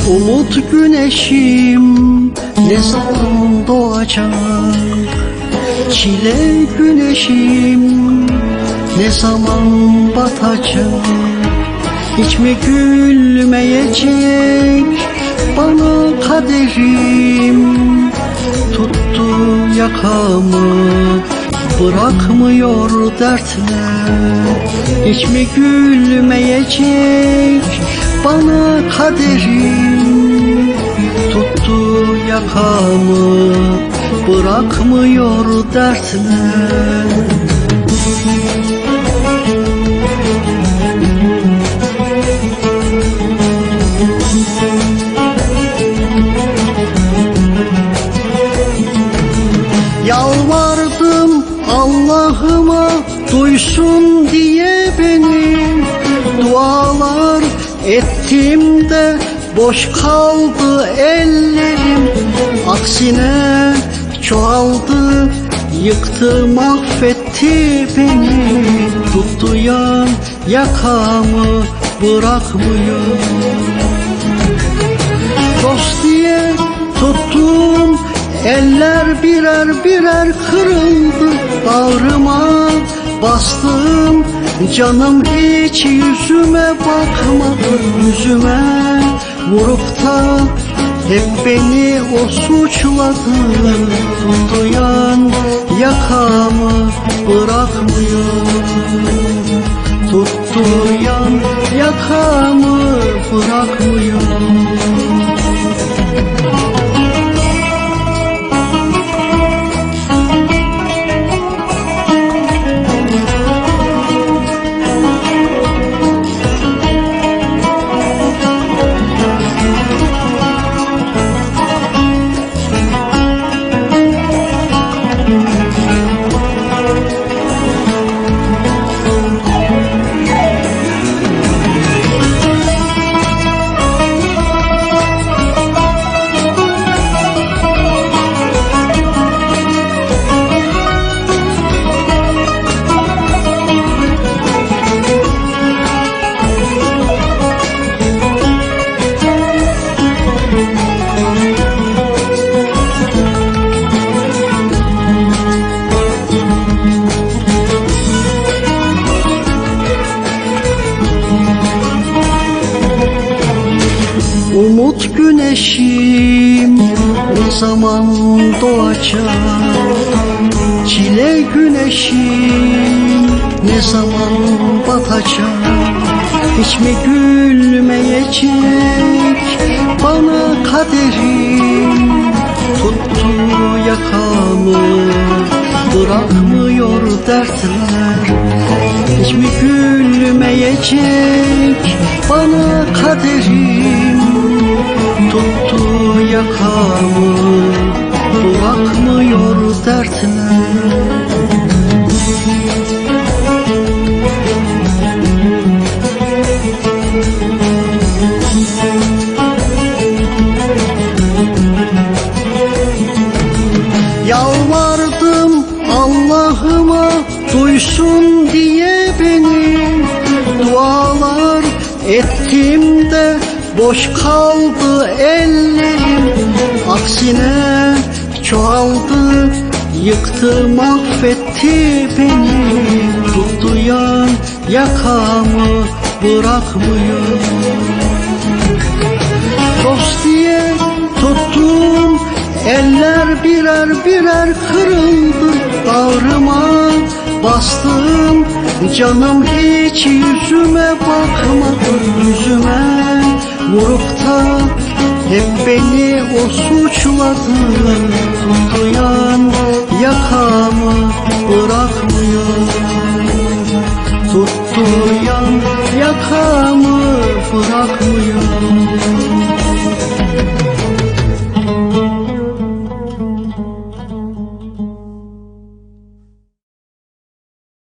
Umut güneşim ne zaman doğacak? Çile güneşim ne zaman batacak? Hiç mi gülmeyecek bana kaderim? Tuttu yakamı, bırakmıyor dertler. Hiç mi gülmeyecek bana kaderim? Tuttu yakamı, bırakmıyor dertler. Yalvardım Allah'ıma duysun diye beni, dualar ettim de boş kaldı ellerim. Aksine çoğaldı, yıktı, mahvetti beni. Tuttu yan yakamı, bırakmıyor. Dost diye tuttum, eller birer birer kırıldı. Bağrıma bastım, canım hiç yüzüme bakmadı. Yüzüme vurup da hep beni o suçladı. Tuttu yan yakamı, bırakmıyor. Tuttu yan yakamı, bırakmıyor. Umut güneşim ne zaman doğacak? Çile güneşim ne zaman batacak? Hiç mi gülmeyecek bana kaderim? Tuttu yakamı, bırakmıyor dertler. Hiç mi gülmeyecek bana kaderim? Tuttu yakamı, bırakmıyor dertler. Yalvardım Allah'ıma duysun diye beni, dualar ettim de boş kaldı ellerim. Aksine çoğaldı, yıktı, mahvetti beni. Tuttu yan yakamı, bırakmıyor. Dost diye tuttum, eller birer birer kırıldı. Bağrıma bastım, canım hiç yüzüme bakmadı. Yüzüme vurup da hep beni o suçladı. Tuttuyan yakamı bırakmıyor. Tuttuyan yakamı bırakmıyor.